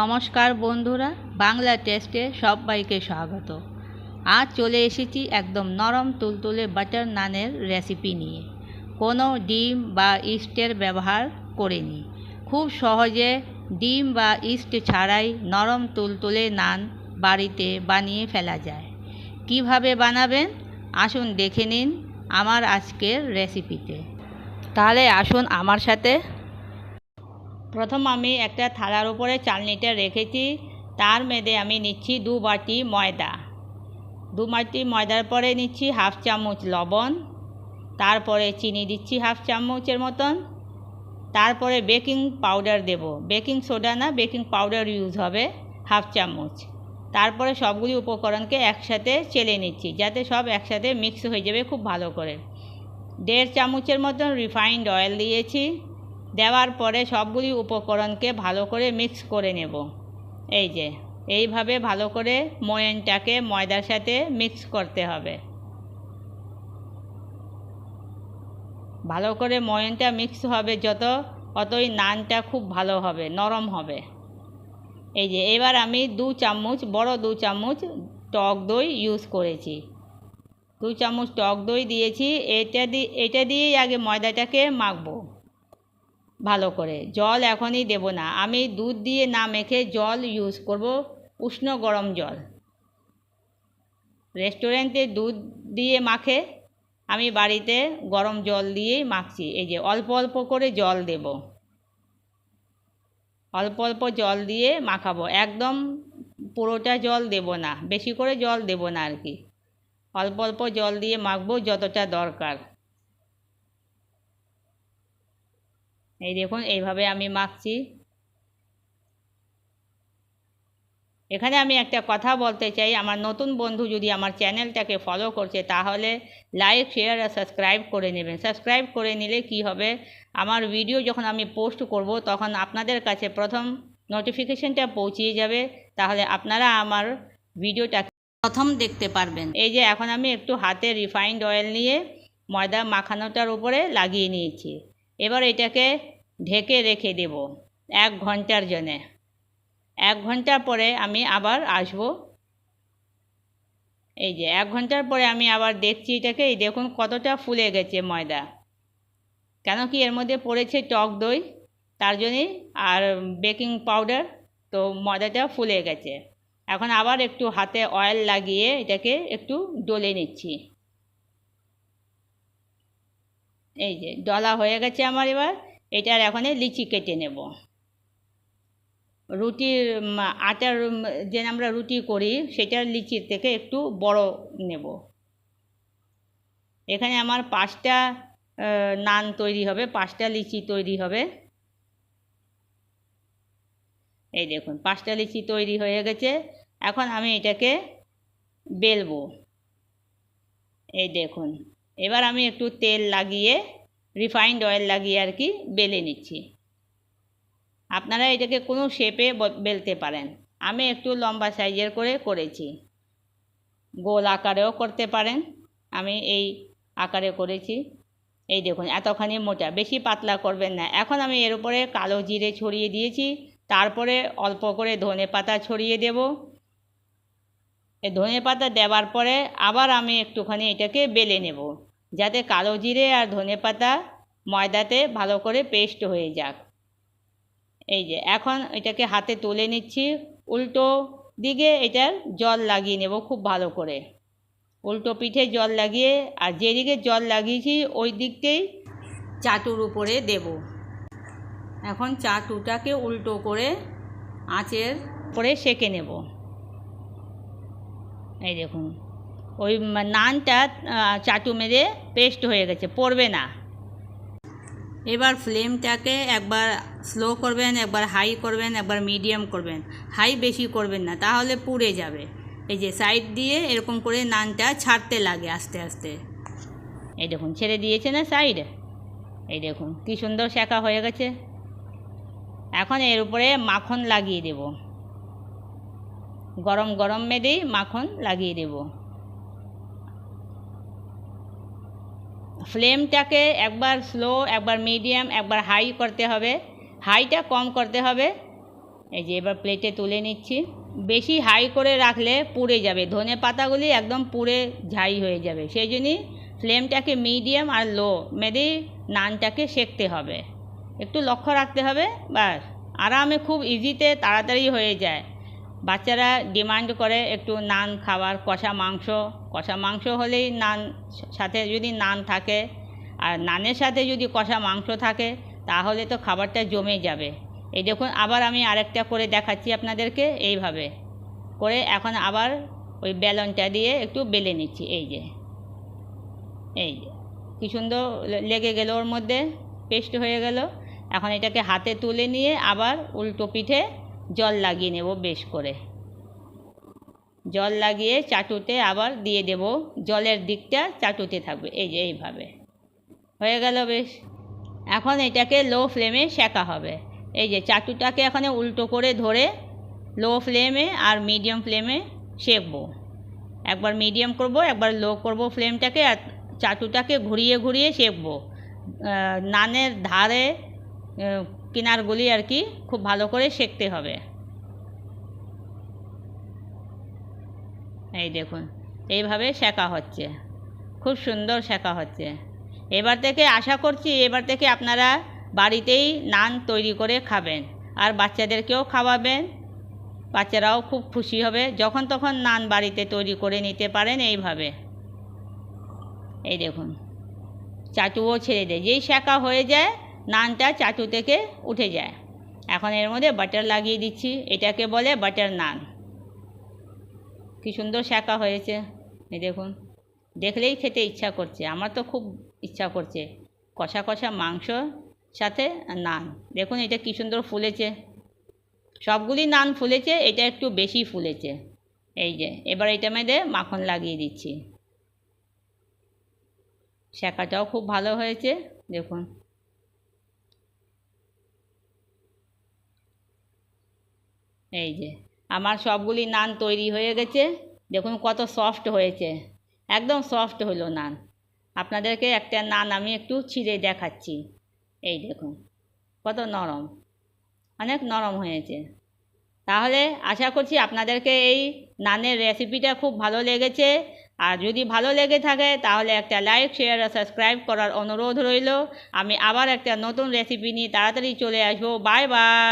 নমস্কার বন্ধুরা, বাংলা টেস্টে সবাইকে স্বাগত। আজ চলে এসেছি একদম নরম তুলতুলে বাটার নানের রেসিপি নিয়ে। কোনো ডিম বা ইস্টের ব্যবহার করিনি। খুব সহজে ডিম বা ইস্ট ছাড়াই নরম তুলতুলে নান বাড়িতে বানিয়ে ফেলা যায়। কিভাবে বানাবেন আসুন দেখে নিন আমার আজকের রেসিপিতে। তাহলে আসুন আমার সাথে। প্রথম আমি একটা থালার উপরে চালনিটা রেখেছি, তার মধ্যে আমি নিচ্ছি 2 বাটি ময়দা। 2 বাটি ময়দার পরে নিচ্ছি হাফ চামচ লবণ, তারপরে চিনি দিচ্ছি হাফ চামচের মতন, তারপরে বেকিং পাউডার দেব। বেকিং সোডা না, বেকিং পাউডার ইউজ হবে হাফ চামচ। তারপরে সবগুলি উপকরণকে একসাথে চেলে নিচ্ছি যাতে সব একসাথে মিক্স হয়ে যাবে খুব ভালো করে। 1.5 চামচের মতন রিফাইন্ড অয়েল দিয়েছি। দেওয়ার পরে সবগুলি উপকরণকে ভালো করে মিক্স করে নেব। এই যে এইভাবে ভালো করে ময়ানটাকে ময়দার সাথে মিক্স করতে হবে। ভালো করে ময়ানটা মিক্স হবে যত, অতই নানটা খুব ভালো হবে, নরম হবে। এই যে এবার আমি 2 চামচ, বড় 2 চামচ টক দই ইউজ করেছি। 2 চামচ টক দই দিয়েছি। এটা দিয়েই আগে ময়দাটাকে মাখবো ভালো করে। জল এখনই দেব না, আমি দুধ দিয়ে না মেখে জল ইউজ করব, উষ্ণ গরম জল। রেস্টুরেন্টে দুধ দিয়ে মাখে, আমি বাড়িতে গরম জল দিয়েই মাখছি। এই যে অল্প অল্প করে জল দেব, অল্প অল্প জল দিয়ে মাখাবো, একদম পুরোটা জল দেব না, বেশি করে জল দেব না আর কি। অল্প অল্প জল দিয়ে মাখবো যতটা দরকার। এই দেখুন এইভাবে আমি মাখছি। এখানে আমি একটা কথা বলতে চাই, আমার নতুন বন্ধু যদি আমার চ্যানেলটাকে ফলো করছে তাহলে লাইক, শেয়ার আর সাবস্ক্রাইব করে নেবেন। সাবস্ক্রাইব করে নিলে কি হবে, আমার ভিডিও যখন আমি পোস্ট করব তখন আপনাদের কাছে প্রথম নোটিফিকেশনটা পৌঁছিয়ে যাবে, তাহলে আপনারা আমার ভিডিওটা প্রথম দেখতে পারবেন। এই যে এখন আমি একটু হাতে রিফাইন্ড অয়েল নিয়ে ময়দা মাখানোটার উপরে লাগিয়ে নিয়েছি। এবার এটাকে ঢেকে রেখে দেব 1 ঘন্টার জন্যে। 1 ঘন্টা পরে আমি আবার আসব। এই যে 1 ঘন্টার পরে আমি আবার দেখছি এটাকে, এই দেখুন কতটা ফুলে গেছে ময়দা। কেন কি এর মধ্যে পড়েছে টক দই, তার জন্যই, আর বেকিং পাউডার, তো ময়দাটা ফুলে গেছে। এখন আবার একটু হাতে অয়েল লাগিয়ে এটাকে একটু ডলে নিচ্ছি। এই যে ডলা হয়ে গেছে আমার। এবার এটার এখন লিচি কেটে নেব। রুটির আটার যে আমরা রুটি করি সেটার লিচির থেকে একটু বড় নেব। এখানে আমার 5টা নান তৈরি হবে, 5টা লিচি তৈরি হবে। এই দেখুন 5টা লিচি তৈরি হয়ে গেছে। এখন আমি এটাকে বেলবো। এই দেখুন এবার আমি একটু তেল লাগিয়ে, রিফাইন্ড অয়েল লাগিয়ে আর কি বেলে নিচ্ছি। আপনারা এটাকে কোনো শেপে বেলতে পারেন। আমি একটু লম্বা সাইজের করে করেছি, গোল আকারেও করতে পারেন, আমি এই আকারে করেছি। এই দেখুন এতখানি মোটা, বেশি পাতলা করবেন না। এখন আমি এর উপরে কালো জিরে ছড়িয়ে দিয়েছি, তারপরে অল্প করে ধনেপাতা ছড়িয়ে দেব। এই ধনেপাতা দেওয়ার পরে আবার আমি একটুখানি এটাকে বেলে নেব, যাতে কালো জিরে আর ধনেপাতা ময়দাতে ভালো করে পেস্ট হয়ে যাক। এই যে এখন এটাকে হাতে তুলে নিচ্ছি, উল্টো দিকে এটার জল লাগিয়ে নেব খুব ভালো করে। উল্টো পিঠে জল লাগিয়ে, আর যেদিকে জল লাগিয়েছি ওই দিকটাই চাটুর উপরে দেব। এখন চাটুটাকে উল্টো করে আঁচের উপরে সেঁকে নেব। এই দেখুন ওই নানটা চাটু মেরে পেস্ট হয়ে গেছে, পড়বে না। এবার ফ্লেমটাকে একবার স্লো করবেন, একবার হাই করবেন, একবার মিডিয়াম করবেন। হাই বেশি করবেন না, তাহলে পুড়ে যাবে। এই যে সাইড দিয়ে এরকম করে নানটা ছাড়তে লাগে আস্তে আস্তে। এই দেখুন ছেড়ে দিয়েছে না সাইড। এই দেখুন কি সুন্দর সেঁকা হয়ে গেছে। এখন এর উপরে মাখন লাগিয়ে দেব, গরম গরম মেদেই মাখন লাগিয়ে দেব। ফ্লেমটাকে একবার স্লো, একবার মিডিয়াম, একবার হাই করতে হবে। হাইটা কম করতে হবে, এই যে এবার প্লেটে তুলে নিচ্ছি। বেশি হাই করে রাখলে পুড়ে যাবে, ধনে পাতাগুলি একদম পুড়ে ছাই হয়ে যাবে। সেই জন্যই ফ্লেমটাকে মিডিয়াম আর লো মেরে নানটাকে সেঁকতে হবে, একটু লক্ষ্য রাখতে হবে। বাস আরামে খুব ইজিতে তাড়াতাড়ি হয়ে যায়। বাচ্চারা ডিমান্ড করে একটু নান খাবার, কষা মাংস হলেই নান সাথে যদি নান থাকে আর নানের সাথে যদি কষা মাংস থাকে তাহলে তো খাবারটা জমে যাবে। এই দেখুন আবার আমি আরেকটা করে দেখাচ্ছি আপনাদেরকে। এইভাবে করে এখন আবার ওই বেলনটা দিয়ে একটু বেলে নিচ্ছি। এই যে কি সুন্দর লেগে গেল, ওর মধ্যে পেস্ট হয়ে গেল। এখন এটাকে হাতে তুলে নিয়ে আবার উল্টো পিঠে জল লাগিয়ে নেব, বেশ করে জল লাগিয়ে চাটুতে আবার দিয়ে দেব, জলের দিকটা চাটুতে থাকবে। এই যে এইভাবে হয়ে গেল বেশ। এখন এটাকে লো ফ্লেমে সেঁকা হবে। এই যে চাটুটাকে এখানে উল্টো করে ধরে লো ফ্লেমে আর মিডিয়াম ফ্লেমে সেঁকবো। একবার মিডিয়াম করব, একবার লো করব ফ্লেমটাকে, আর চাটুটাকে ঘুরিয়ে ঘুরিয়ে সেঁকবো। নানের ধারে কিনারগুলি আর কি খুব ভালো করে সেঁকতে হবে। এই দেখুন এইভাবে সেঁকা হচ্ছে, খুব সুন্দর সেঁকা হচ্ছে। এবার থেকে আশা করছি এবার থেকে আপনারা বাড়িতেই নান তৈরি করে খাবেন আর বাচ্চাদেরকেও খাওয়াবেন। বাচ্চারাও খুব খুশি হবে। যখন তখন নান বাড়িতে তৈরি করে নিতে পারেন এইভাবে। এই দেখুন চাটুও ছেড়ে দেয়, যেই সেঁকা হয়ে যায় নানটা চাটু থেকে উঠে যায়। এখন এর মধ্যে বাটার লাগিয়ে দিচ্ছি, এটাকে বলে বাটার নান। কি সুন্দর সেঁকা হয়েছে, এই দেখুন দেখলেই খেতে ইচ্ছা করছে। আমার তো খুব ইচ্ছা করছে কষা কষা মাংস সাথে নান। দেখুন এটা কি সুন্দর ফুলেছে, সবগুলি নান ফুলেছে, এটা একটু বেশি ফুলেছে। এই যে এবার এটা মধ্যে মাখন লাগিয়ে দিচ্ছি। সেঁকাটাও খুব ভালো হয়েছে দেখুন। এই যে আমার সবগুলি নান তৈরি হয়ে গেছে। দেখুন কত সফট হয়েছে, একদম সফট হলো নান। আপনাদেরকে একটা নান আমি একটু ছিঁড়ে দেখাচ্ছি। এই দেখুন কত নরম, অনেক নরম হয়েছে। তাহলে আশা করছি আপনাদেরকে এই নানের রেসিপিটা খুব ভালো লেগেছে। আর যদি ভালো লেগে থাকে তাহলে একটা লাইক, শেয়ার আর সাবস্ক্রাইব করার অনুরোধ রইল। আমি আবার একটা নতুন রেসিপি নিয়ে তাড়াতাড়ি চলে আসবো। Bye bye.